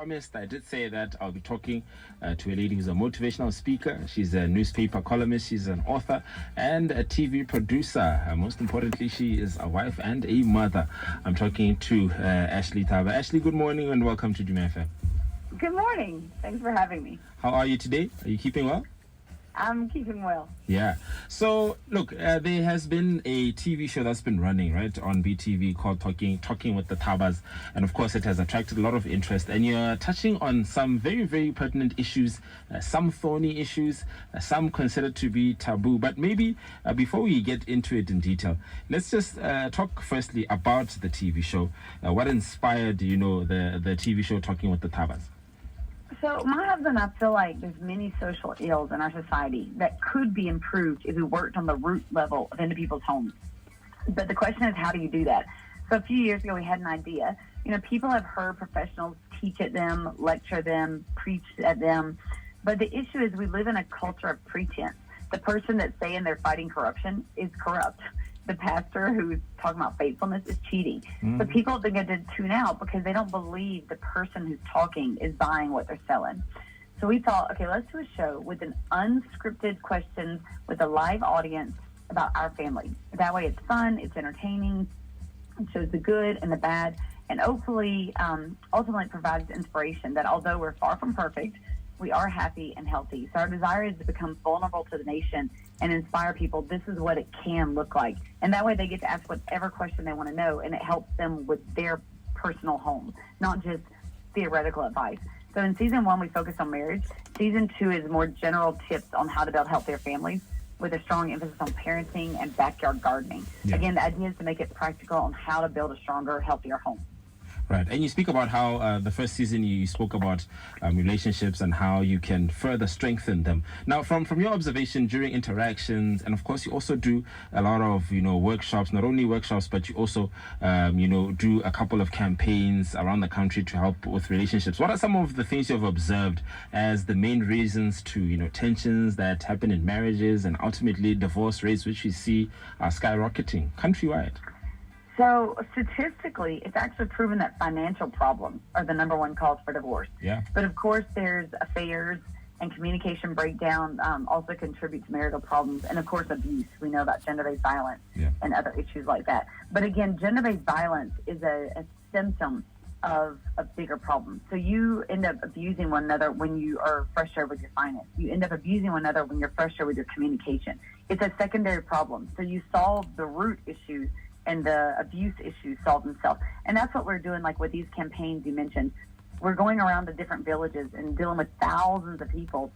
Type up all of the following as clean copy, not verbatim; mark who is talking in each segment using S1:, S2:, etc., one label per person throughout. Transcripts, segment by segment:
S1: Promised, I did say that I'll be talking to a lady who's a motivational speaker. She's a newspaper columnist, she's an author and a TV producer. Most importantly, she is a wife and a mother. I'm talking to Ashley Thabas. Ashley, good morning and welcome to DUMA FM.
S2: Good morning. Thanks for having me.
S1: How are you today? Are you keeping well?
S2: I'm keeping well.
S1: Yeah. So, look, there has been a TV show that's been running, right, on BTV called Talking with the Thabas. And, of course, it has attracted a lot of interest. And you're touching on some very, very pertinent issues, some thorny issues, some considered to be taboo. But maybe before we get into it in detail, let's just talk firstly about the TV show. What inspired, the TV show Talking with the Thabas?
S2: So my husband and I feel like there's many social ills in our society that could be improved if we worked on the root level of into people's homes. But the question is, how do you do that? So a few years ago, we had an idea. People have heard professionals teach at them, lecture them, preach at them. But the issue is we live in a culture of pretense. The person that's saying they're fighting corruption is corrupt. The pastor who's talking about faithfulness is cheating.
S1: Mm-hmm.
S2: But people are going to tune out because they don't believe the person who's talking is buying what they're selling. So we thought, okay, let's do a show with an unscripted questions with a live audience about our family. That way it's fun, it's entertaining, it shows the good and the bad, and hopefully ultimately provides inspiration that although we're far from perfect, we are happy and healthy. So our desire is to become vulnerable to the nation and inspire people. This is what it can look like. And that way they get to ask whatever question they want to know, and it helps them with their personal home, not just theoretical advice. So in season 1, we focus on marriage. Season 2 is more general tips on how to build healthier families with a strong emphasis on parenting and backyard gardening. Yeah. Again, the idea is to make it practical on how to build a stronger, healthier home.
S1: Right. And you speak about how the first season you spoke about relationships and how you can further strengthen them. Now, from your observation during interactions, and of course you also do a lot of, workshops, not only workshops, but you also, do a couple of campaigns around the country to help with relationships. What are some of the things you've observed as the main reasons to, tensions that happen in marriages and ultimately divorce rates, which we see are skyrocketing countrywide?
S2: So statistically, it's actually proven that financial problems are the number one cause for divorce.
S1: Yeah.
S2: But of course, there's affairs and communication breakdown also contribute to marital problems. And of course, abuse. We know about gender-based violence and other issues like that. But again, gender-based violence is a symptom of a bigger problem. So you end up abusing one another when you are frustrated with your finance. You end up abusing one another when you're frustrated with your communication. It's a secondary problem. So you solve the root issues, and the abuse issues solve themselves. And that's what we're doing, like with these campaigns you mentioned. We're going around to different villages and dealing with thousands of people.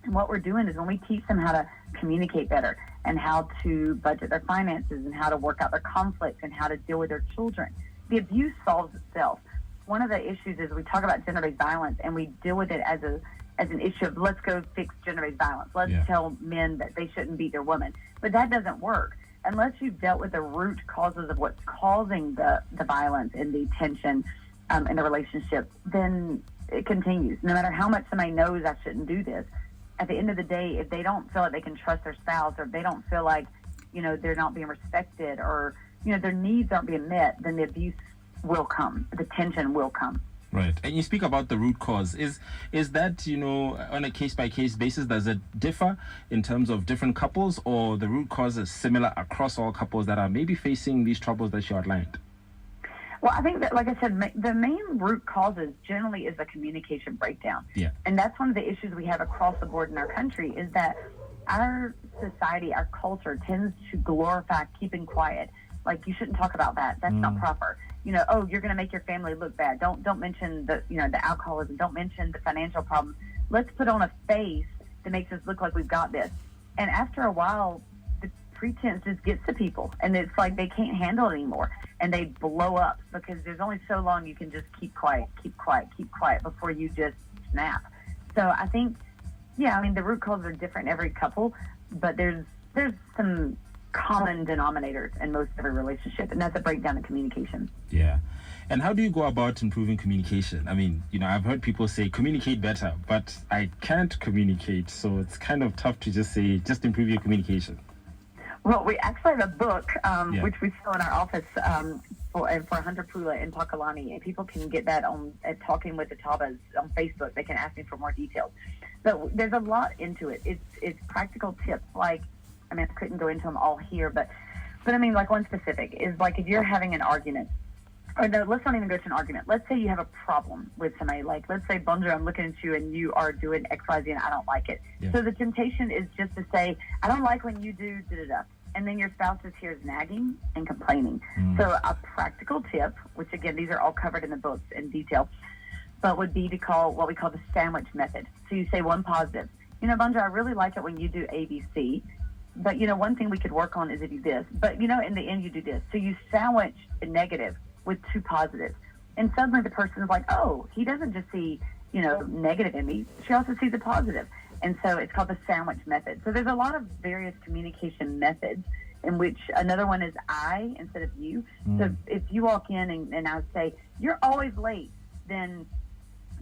S2: And what we're doing is when we teach them how to communicate better and how to budget their finances and how to work out their conflicts and how to deal with their children, the abuse solves itself. One of the issues is we talk about gender-based violence and we deal with it as an issue of let's go fix gender-based violence. Let's tell men that they shouldn't beat their women. But that doesn't work. Unless you've dealt with the root causes of what's causing the violence and the tension in the relationship, then it continues. No matter how much somebody knows I shouldn't do this, at the end of the day, if they don't feel like they can trust their spouse, or if they don't feel like, they're not being respected, or, their needs aren't being met, then the abuse will come. The tension will come.
S1: Right. And you speak about the root cause. Is that, on a case-by-case basis, does it differ in terms of different couples, or the root cause is similar across all couples that are maybe facing these troubles that you outlined?
S2: Well, I think that, like I said, the main root causes generally is a communication breakdown.
S1: Yeah.
S2: And that's one of the issues we have across the board in our country, is that our society, our culture tends to glorify keeping quiet. Like, you shouldn't talk about that. That's not proper. You're going to make your family look bad. Don't mention the alcoholism. Don't mention the financial problems. Let's put on a face that makes us look like we've got this. And after a while, the pretense just gets to people, and it's like they can't handle it anymore, and they blow up because there's only so long you can just keep quiet before you just snap. So I think, the root causes are different in every couple, but there's some common denominators in most every relationship, and that's a breakdown in communication.
S1: Yeah. And how do you go about improving communication? I mean, I've heard people say communicate better, but I can't communicate, so it's kind of tough to just say just improve your communication.
S2: Well, we actually have a book, which we sell in our office for 100 Pula in Pakalani, and people can get that on at Talking with the Thabas on Facebook. They can ask me for more details. But there's a lot into it. It's practical tips. Like, I mean, I couldn't go into them all here, but I mean, like one specific is like if you're having an argument, or no, let's not even go to an argument. Let's say you have a problem with somebody. Like, let's say, Bonjour, I'm looking at you and you are doing X, Y, Z, and I don't like it. Yeah. So the temptation is just to say, I don't like when you do da-da-da. And then your spouse is here nagging and complaining. So a practical tip, which again, these are all covered in the books in detail, but would be to call what we call the sandwich method. So you say one positive. You know, Bonjour, I really like it when you do A, B, C. But, you know, one thing we could work on is if you do this. But, you know, in the end, you do this. So you sandwich a negative with two positives. And suddenly the person is like, oh, he doesn't just see, you know, negative in me. She also sees a positive. And so it's called the sandwich method. So there's a lot of various communication methods in which another one is I instead of you. So if you walk in and I say, you're always late, then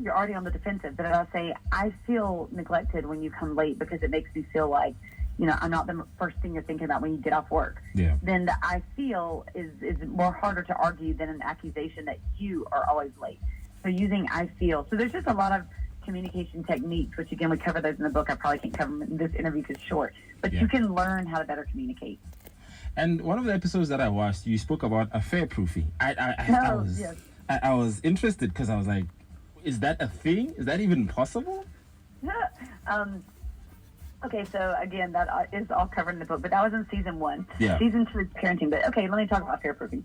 S2: you're already on the defensive. But if I say, I feel neglected when you come late because it makes me feel like, you know, I'm not the first thing you're thinking about when you get off work. Yeah. Then the I feel is more harder to argue than an accusation that you are always late. So using I feel. So there's just a lot of communication techniques, which again, we cover those in the book. I probably can't cover them in this interview because it's short. But you can learn how to better communicate.
S1: And one of the episodes that I watched, you spoke about affair proofing. I was interested because I was like, is that a thing? Is that even possible?
S2: Okay, so again, that is all covered in the book, but that was in season 1.
S1: Yeah.
S2: Season 2 is parenting, but okay, let me talk about affair proofing.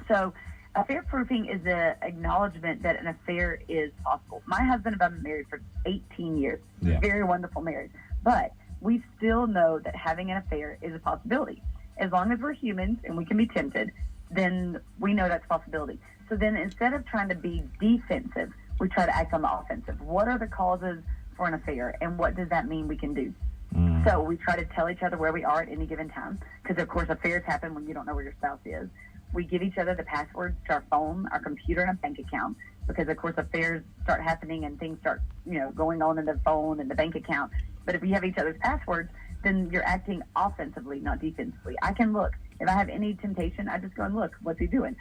S2: So affair proofing is the acknowledgement that an affair is possible. My husband and I have been married for 18 years. Yeah. Very wonderful marriage. But we still know that having an affair is a possibility. As long as we're humans and we can be tempted, then we know that's a possibility. So then instead of trying to be defensive, we try to act on the offensive. What are the causes for an affair, and what does that mean we can do? So we try to tell each other where we are at any given time, because of course affairs happen when you don't know where your spouse is. We give each other the passwords to our phone, our computer, and a bank account, because of course affairs start happening and things start, you know, going on in the phone and the bank account. But if you have each other's passwords, then you're acting offensively, not defensively. I can look. If I have any temptation, I just go and look. What's he doing?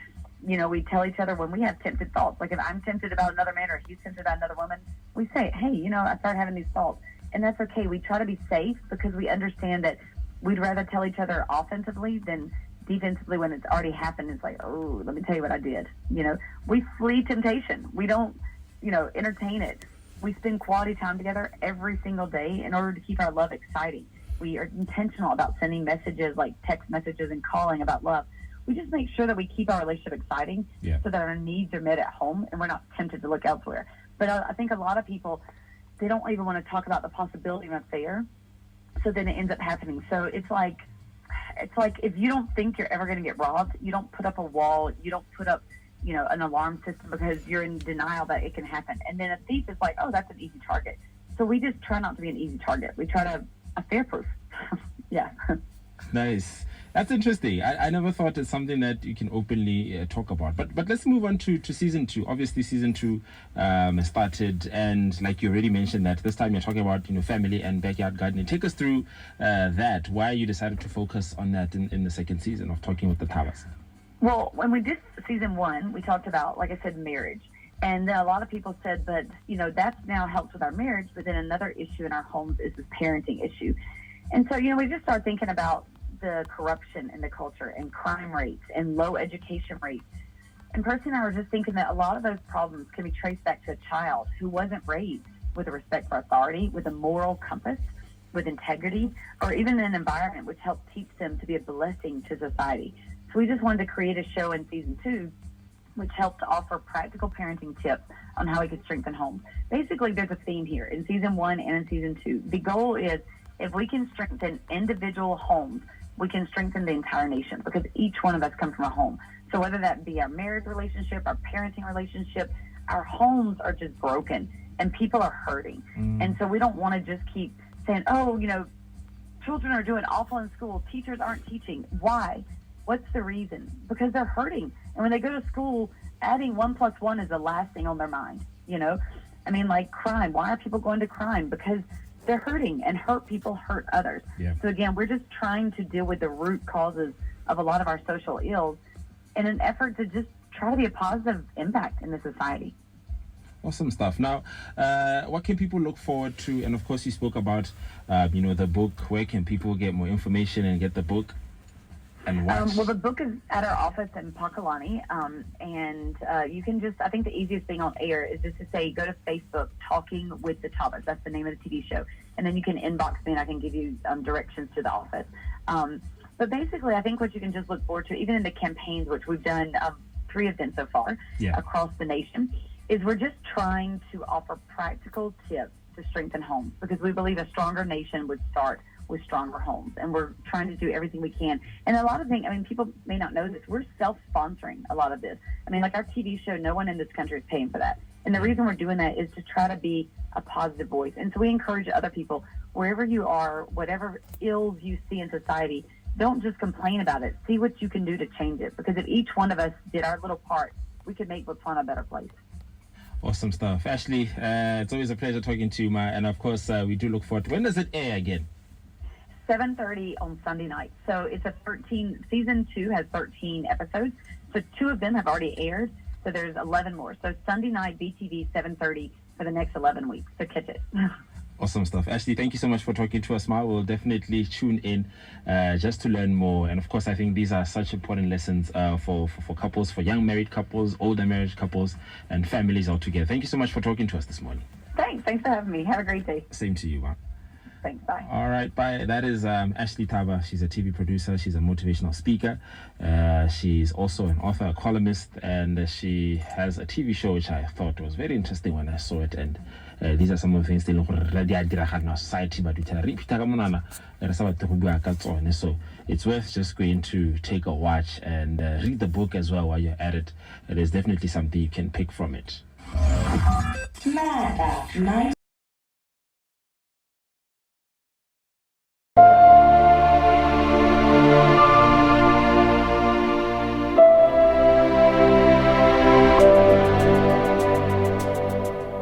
S2: You know, we tell each other when we have tempted thoughts. Like if I'm tempted about another man or he's tempted about another woman, we say, hey, you know, I started having these thoughts. And that's okay. We try to be safe because we understand that we'd rather tell each other offensively than defensively when it's already happened. It's like, oh, let me tell you what I did. You know, we flee temptation. We don't, you know, entertain it. We spend quality time together every single day in order to keep our love exciting. We are intentional about sending messages like text messages and calling about love. We just make sure that we keep our relationship exciting so that our needs are met at home and we're not tempted to look elsewhere. But I think a lot of people, they don't even want to talk about the possibility of an affair, so then it ends up happening. So it's like if you don't think you're ever going to get robbed, you don't put up a wall, you don't put up, you know, an alarm system because you're in denial that it can happen. And then a thief is like, oh, that's an easy target. So we just try not to be an easy target. We try to affair proof. Yeah. Nice.
S1: That's interesting. I never thought it's something that you can openly talk about. But let's move on to season 2. Obviously, season 2 started, and like you already mentioned that this time you're talking about, you know, family and backyard gardening. Take us through that. Why you decided to focus on that in the second season of Talking with the Thabas?
S2: Well, when we did season 1, we talked about, like I said, marriage. And then a lot of people said, but, you know, that's now helped with our marriage. But then another issue in our homes is this parenting issue. And so, you know, we just started thinking about the corruption in the culture and crime rates and low education rates. And Percy and I were just thinking that a lot of those problems can be traced back to a child who wasn't raised with a respect for authority, with a moral compass, with integrity, or even an environment which helped teach them to be a blessing to society. So we just wanted to create a show in season 2 which helped to offer practical parenting tips on how we could strengthen homes. Basically, there's a theme here in season 1 and in season 2. The goal is if we can strengthen individual homes, we can strengthen the entire nation because each one of us come from a home. So whether that be our marriage relationship, our parenting relationship, our homes are just broken and people are hurting. And so we don't want to just keep saying, oh, you know, children are doing awful in school. Teachers aren't teaching. Why? What's the reason? Because they're hurting. And when they go to school, adding 1 + 1 is the last thing on their mind, you know? I mean, like crime. Why are people going to crime? Because they're hurting, and hurt people hurt others.
S1: Yeah.
S2: So again, we're just trying to deal with the root causes of a lot of our social ills in an effort to just try to be a positive impact in the society.
S1: Awesome stuff. Now, what can people look forward to? And of course, you spoke about, the book. Where can people get more information and get the book and watch?
S2: Well, the book is at our office in Pakalani, and you can I think the easiest thing on air is just to say, go to Facebook, Talking with the Thabas. That's the name of the TV show. And then you can inbox me and I can give you directions to the office. But basically, I think what you can just look forward to, even in the campaigns, which we've done 3 of them so far across the nation, is we're just trying to offer practical tips to strengthen homes, because we believe a stronger nation would start with stronger homes, and we're trying to do everything we can. And a lot of things, people may not know this, we're self-sponsoring a lot of this. Like our TV show, no one in this country is paying for that. And the reason we're doing that is to try to be a positive voice. And so we encourage other people, wherever you are, whatever ills you see in society, don't just complain about it. See what you can do to change it. Because if each one of us did our little part, we could make Botswana a better place.
S1: Awesome stuff. Ashley, it's always a pleasure talking to you, and of course, we do look forward to. When does it air again?
S2: 7:30 on Sunday night. So it's season 2 has 13 episodes. So 2 of them have already aired. So there's 11 more. So Sunday night, BTV, 7:30 for the next 11 weeks. So catch it.
S1: Awesome stuff. Ashley, thank you so much for talking to us, We'll definitely tune in just to learn more. And of course, I think these are such important lessons for couples, for young married couples, older married couples, and families altogether. Thank you so much for talking to us this morning.
S2: Thanks for having me. Have a great day.
S1: Same to you, Ma.
S2: Thanks, bye.
S1: All right, bye. That is Ashley Thabas. She's a TV producer. She's a motivational speaker. She's also an author, a columnist, and she has a TV show which I thought was very interesting when I saw it. And these are some of the things they look at in our society, but we tell so it's worth just going to take a watch and read the book as well while you're at it. There's definitely something you can pick from it.